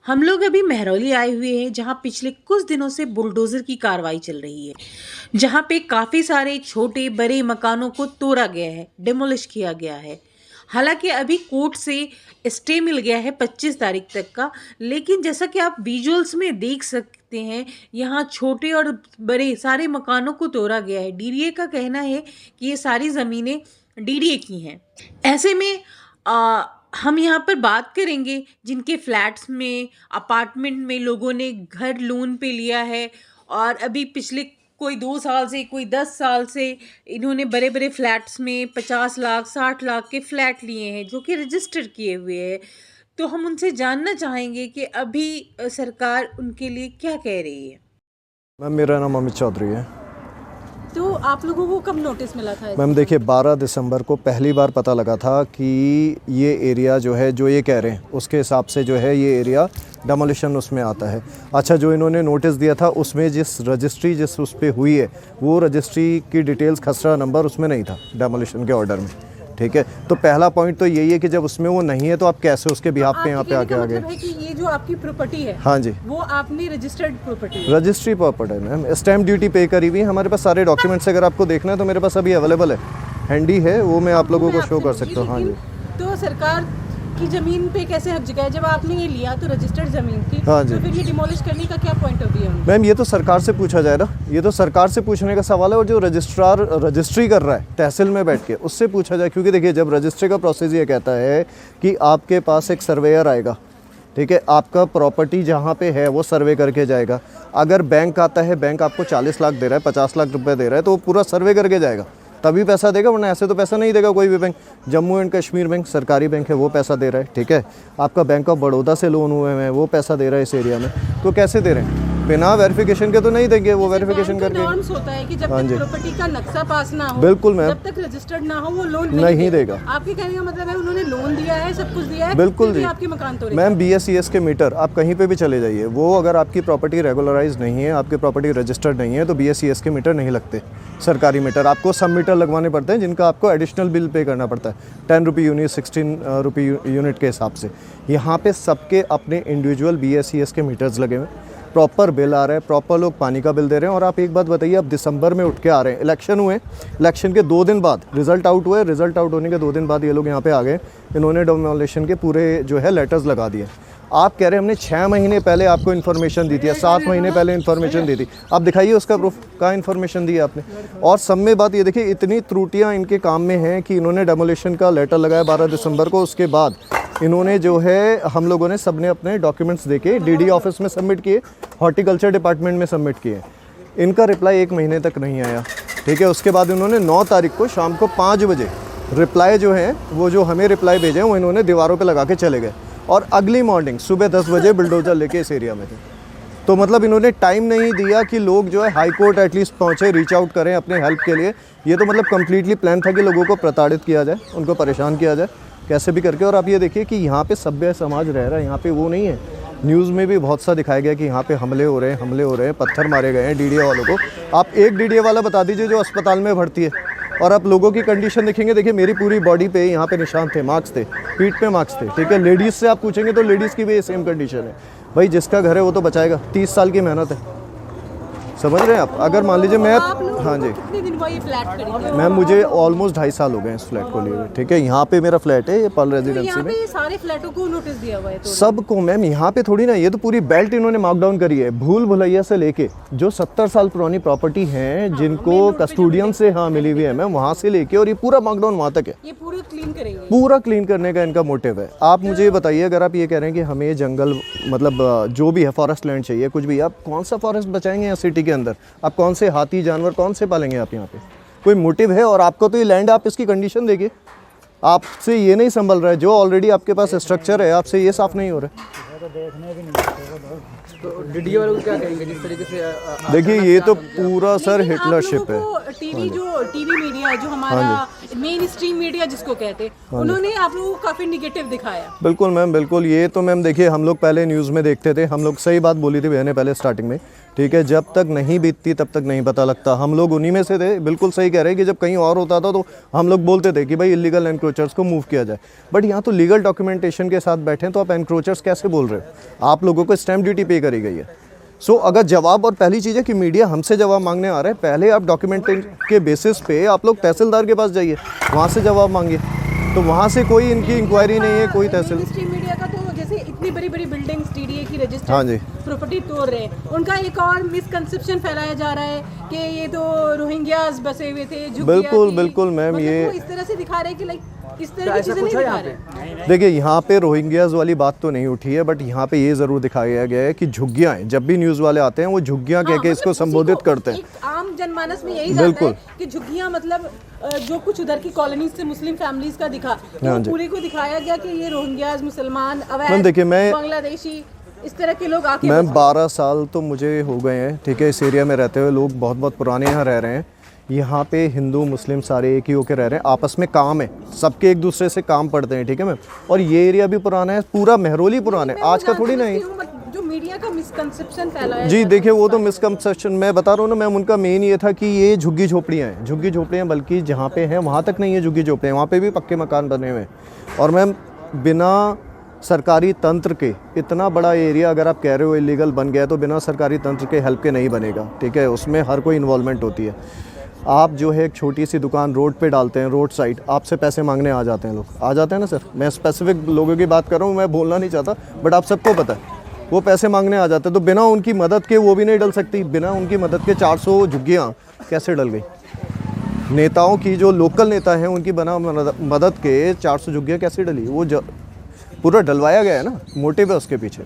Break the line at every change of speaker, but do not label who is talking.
हम लोग अभी महरौली आए हुए हैं जहां पिछले कुछ दिनों से बुलडोजर की कार्रवाई चल रही है। जहां पे काफ़ी सारे छोटे बड़े मकानों को तोड़ा गया है, डिमोलिश किया गया है। हालांकि अभी कोर्ट से स्टे मिल गया है 25 तारीख तक का, लेकिन जैसा कि आप विजुअल्स में देख सकते हैं, यहाँ छोटे और बड़े सारे मकानों को तोड़ा गया है। डीडीए का कहना है कि ये सारी ज़मीनें डीडीए की हैं। ऐसे में हम यहाँ पर बात करेंगे जिनके फ्लैट्स में, अपार्टमेंट में लोगों ने घर लोन पे लिया है और अभी पिछले कोई 2 साल से, कोई 10 साल से इन्होंने बड़े बड़े फ्लैट्स में 50 लाख 60 लाख के फ्लैट लिए हैं जो कि रजिस्टर किए हुए हैं। तो हम उनसे जानना चाहेंगे कि अभी सरकार उनके लिए क्या कह रही है।
मैम मेरा नाम अमित चौधरी है।
तो आप लोगों को कब नोटिस मिला था?
मैम देखिए 12 दिसंबर को पहली बार पता लगा था कि ये एरिया जो है, जो ये कह रहे हैं उसके हिसाब से जो है ये एरिया डेमोलिशन उसमें आता है। अच्छा, जो इन्होंने नोटिस दिया था उसमें जिस रजिस्ट्री जिस उस पर हुई है वो रजिस्ट्री की डिटेल्स, खसरा नंबर उसमें नहीं था डेमोलिशन के ऑर्डर में। ठीक है, तो पहला पॉइंट तो यही है कि जब उसमें वो नहीं है तो आप कैसे उसके बिहाफ पे यहाँ पे आके आ गए।
मतलब है कि ये जो आपकी प्रॉपर्टी है,
हाँ जी,
वो आपने रजिस्टर्ड प्रॉपर्टी,
रजिस्ट्री प्रॉपर्टी है मैम, स्टैम्प ड्यूटी पे करी हुई है। हमारे पास सारे डॉक्यूमेंट्स अगर आपको देखना है तो मेरे पास अभी अवेलेबल है, हैंडी है, वो मैं आप लोगों को शो कर सकता हूँ। हाँ जी।
तो सरकार की जमीन पे कैसे हक जगह है? जब आपने ये लिया तो रजिस्टर्ड जमीन थी,
हाँ जी।
तो फिर ये डिमोलिश करने का क्या पॉइंट ऑफ व्यू है?
मैम ये तो सरकार से पूछा जाए ना, ये तो सरकार से पूछने का सवाल है, और जो रजिस्ट्रार रजिस्ट्री कर रहा है तहसील में बैठ के उससे पूछा जाए। क्योंकि देखिए जब रजिस्ट्री का प्रोसेस ये कहता है कि आपके पास एक सर्वेयर आएगा, ठीक है, आपका प्रॉपर्टी जहाँ पे है वो सर्वे करके जाएगा। अगर बैंक आता है, बैंक आपको 40 लाख दे रहा है, 50 लाख रुपए दे रहा है, तो वो पूरा सर्वे करके जाएगा तभी पैसा देगा, वरना ऐसे तो पैसा नहीं देगा कोई भी bank. Jammu and Kashmir bank सरकारी बैंक है, वो पैसा दे रहा है। ठीक है, आपका बैंक ऑफ बड़ौदा से लोन हुए हैं, वो पैसा दे रहा है इस एरिया में, तो कैसे दे रहे हैं? बिना वेरिफिकेशन के तो नहीं देंगे, वो वेरिफिकेशन करके।
नॉर्म्स होता है कि जब तक प्रॉपर्टी का नक्शा पास ना हो,
बिल्कुल मैम,
जब तक रजिस्टर्ड ना हो वो लोन
नहीं देगा।
आपके कहने का मतलब है उन्होंने लोन दिया है, सब कुछ दिया है,
बिल्कुल जी।
आपके मकान तोड़े।
मैम BSES के मीटर आप कहीं पे भी चले जाइए, वो अगर आपकी प्रॉपर्टी रेगुलराइज नहीं है, आपकी प्रॉपर्टी रजिस्टर्ड नहीं है, तो BSES के मीटर नहीं लगते। सरकारी मीटर आपको सब मीटर लगवाने पड़ते हैं, जिनका आपको एडिशनल बिल पे करना पड़ता है 10 रुपये यूनिट, 16 रुपये यूनिट के हिसाब से। यहाँ पे सबके अपने इंडिविजुअल BSES के मीटर्स लगे हुए, प्रॉपर बिल आ रहा है, प्रॉपर लोग पानी का बिल दे रहे हैं। और आप एक बात बताइए, आप दिसंबर में उठ के आ रहे हैं, इलेक्शन हुए, इलेक्शन के 2 दिन बाद रिजल्ट आउट हुए, रिजल्ट आउट होने के 2 दिन बाद ये लोग यहाँ पे आ गए, इन्होंने डिमोलिशन के पूरे जो है लेटर्स लगा दिए। आप कह रहे हैं हमने 6 महीने पहले आपको इन्फॉर्मेशन दी थी या 7 महीने पहले इन्फॉर्मेशन दी थी, आप दिखाइए उसका प्रूफ, कहाँ इन्फॉर्मेशन दी आपने। और सब में बात ये देखिए, इतनी त्रुटियाँ इनके काम में हैं कि इन्होंने डेमोलिशन का लेटर लगाया 12 दिसंबर को, उसके बाद इन्होंने जो है, हम लोगों ने सबने अपने डॉक्यूमेंट्स देके DD ऑफिस में सबमिट किए, हॉर्टिकल्चर डिपार्टमेंट में सबमिट किए, इनका रिप्लाई 1 महीने तक नहीं आया। ठीक है, उसके बाद इन्होंने 9 तारीख को शाम को 5 बजे रिप्लाई जो है, वो जो हमें रिप्लाई भेजे हैं वो इन्होंने दीवारों पे लगा के चले गए, और अगली मॉर्निंग सुबह 10 बजे बुलडोजर लेके इस एरिया में थे। तो मतलब इन्होंने टाइम नहीं दिया कि लोग जो है हाई कोर्ट एटलीस्ट पहुँचे, रीच आउट करें अपने हेल्प के लिए। ये तो मतलब कम्प्लीटली प्लान था कि लोगों को प्रताड़ित किया जाए, उनको परेशान किया जाए कैसे भी करके। और आप ये देखिए कि यहाँ पे सभ्य समाज रह रहा है, यहाँ पे वो नहीं है। न्यूज़ में भी बहुत सा दिखाया गया कि यहाँ पे हमले हो रहे हैं, पत्थर मारे गए हैं DDA वालों को। आप एक DDA वाला बता दीजिए जो अस्पताल में भर्ती है, और आप लोगों की कंडीशन देखेंगे, देखिए मेरी पूरी बॉडी पे यहाँ पे निशान थे, मार्क्स थे, पीठ पे मार्क्स थे। ठीक है, लेडीज़ से आप पूछेंगे तो लेडीज़ की भी सेम कंडीशन है। भाई जिसका घर है वो तो बचाएगा, 30 साल की मेहनत है, समझ रहे हैं आप। अगर मान लीजिए मैं, हाँ जी,
कितने दिन हुआ ये फ्लैट खरीदे?
मैम मुझे ऑलमोस्ट 2.5 साल हो गए इस फ्लैट को लिए हुए। ठीक है, यहाँ पे मेरा फ्लैट है, ये पर्ल रेजिडेंसी में।
ये सारे फ्लैटों को नोटिस दिया हुआ है तो
सबको मैम, यहाँ पे थोड़ी ना, ये तो पूरी बेल्ट इन्होंने मार्कडाउन करी है, भूल भुलैया से लेके जो 70 साल पुरानी प्रॉपर्टी हैं, जिनको कस्टोडियन से हाँ मिली हुई है मैम, वहाँ से लेके और ये पूरा मार्कडाउन वहाँ तक है।
ये पूरा क्लीन करेंगे,
पूरा क्लीन करने का इनका मोटिव है। आप मुझे ये बताइए, अगर आप ये कह रहे हैं कि हमें जंगल मतलब जो भी है फॉरेस्ट लैंड चाहिए, कुछ भी, आप कौन सा फॉरेस्ट बचाएंगे यहाँ सिटी के अंदर? आप कौन से हाथी जानवर कौन से पालेंगे आप यहाँ पे? कोई मोटिव है? और आपको तो ये लैंड, आप इसकी कंडीशन देखिए, आपसे ये नहीं संभल रहा है, जो ऑलरेडी आपके पास स्ट्रक्चर है आपसे ये साफ नहीं हो रहा है।
तो DDA वालों को क्या कहेंगे जिस तरीके से
देखिए ये तो पूरा सर हिटलरशिप है।
टीवी मीडिया जो हमारा मेन स्ट्रीम मीडिया जिसको कहते हैं, उन्होंने आप लोगों को काफी निगेटिव दिखाया।
बिल्कुल मैम, बिल्कुल। ये तो मैम देखिए, हम लोग पहले न्यूज़ में देखते थे, हम लोग सही बात बोली थी मैंने पहले स्टार्टिंग में, ठीक है, जब तक नहीं बीतती तब तक नहीं पता लगता। हम लोग उन्हीं में से थे, बिल्कुल सही कह रहे हैं कि जब कहीं और होता था तो हम लोग बोलते थे कि भाई इलीगल एनक्रोचर्स को मूव किया जाए, बट यहाँ तो लीगल डॉक्यूमेंटेशन के साथ बैठे हैं, तो आप एनक्रोचर्स कैसे बोल रहे हैं? रहे हो, आप लोगों को स्टैम्प ड्यूटी पे करी गई है। सो अगर जवाब, और पहली चीज़ है कि मीडिया हमसे जवाब मांगने आ रहा है, पहले आप डॉक्यूमेंट के बेसिस पे आप लोग तहसीलदार के पास जाइए, वहाँ से जवाब मांगिए। तो वहाँ से कोई इनकी इंक्वायरी नहीं है, कोई तहसील।
स्ट्रीम मीडिया का तो जैसे इतनी बड़ी बड़ी बिल्डिंग्स टीडीए की रजिस्टर्ड
हाँ जी।
प्रॉपर्टी तोड़ रहे हैं, उनका एक और मिसकंसेप्शन फैलाया जा रहा है कि ये तो रोहिंग्यास बसे हुए थे, झुग्गियाँ
बिल्कुल,
थी।
बिल्कुल मैम,
मतलब
ये
वो इस तरह से दिखा रहे हैं कि लाइक इस तरह की
ऐसा
चीजें
कुछ
नहीं
है
दिखा
यहाँ
रहे।
देखिए यहाँ पे रोहिंग्यास वाली बात तो नहीं उठी है, बट यहाँ पे ये ज़रूर दिखाया गया है कि झुग्गियाँ हैं। जब भी न्यूज़ वाले आते हैं वो झुग्गियाँ कह के इसको संबोधित करते हैं।
एक आम जनमानस में यही जाता
बिल्कुल।
है कि झुग्गियाँ मतलब जो कुछ उधर की कॉलोनीज से मुस्लिम फैमिलीज का दिखा, तो
हाँ जी।
पूरी को दिखाया गया कि ये रोहिंग्यास, मुसलमान,
मैम
अवैध
देखिए, मैं
बांग्लादेशी, इस तरह के लोग आके
मैम 12 साल तो मुझे हो गए हैं, ठीक है, इस एरिया में रहते हुए। लोग बहुत बहुत पुराने यहाँ रह रहे हैं। यहाँ पे हिंदू मुस्लिम सारे एक ही होकर रह रहे हैं, आपस में काम है, सबके एक दूसरे से काम पड़ते हैं, ठीक है मैम। और ये एरिया भी पुराना है, पूरा मेहरौली पुराना है, आज का थोड़ी नहीं।
जो मीडिया का मिसकंसेप्शन फैलाया
जी देखिए, वो तो मिसकंसेप्शन मैं बता रहा हूँ ना मैम, उनका मेन ये था कि ये झुग्गी झोपड़ियाँ हैं, झुग्गी झोपड़ियाँ, बल्कि जहाँ पे हैं वहाँ तक नहीं है झुग्गी झोपड़ियाँ, वहाँ पे भी पक्के मकान बने हुए हैं। और मैम बिना सरकारी तंत्र के इतना बड़ा एरिया अगर आप कह रहे हो इलीगल बन गया, तो बिना सरकारी तंत्र के हेल्प के नहीं बनेगा, ठीक है। उसमें हर कोई इन्वॉल्वमेंट होती है। आप जो है एक छोटी सी दुकान रोड पे डालते हैं, रोड साइड, आपसे पैसे मांगने आ जाते हैं लोग, आ जाते हैं ना सर। मैं स्पेसिफिक लोगों की बात कर रहा हूँ, मैं बोलना नहीं चाहता, बट आप सबको पता है वो पैसे मांगने आ जाते हैं। तो बिना उनकी मदद के वो भी नहीं डल सकती, बिना उनकी मदद के 400 झुग्गियाँ कैसे डल गई। नेताओं की, जो लोकल नेता हैं, उनकी बिना मदद के 400 झुग्गियाँ कैसे डली, वो पूरा डलवाया गया है ना, मोटिव है उसके पीछे।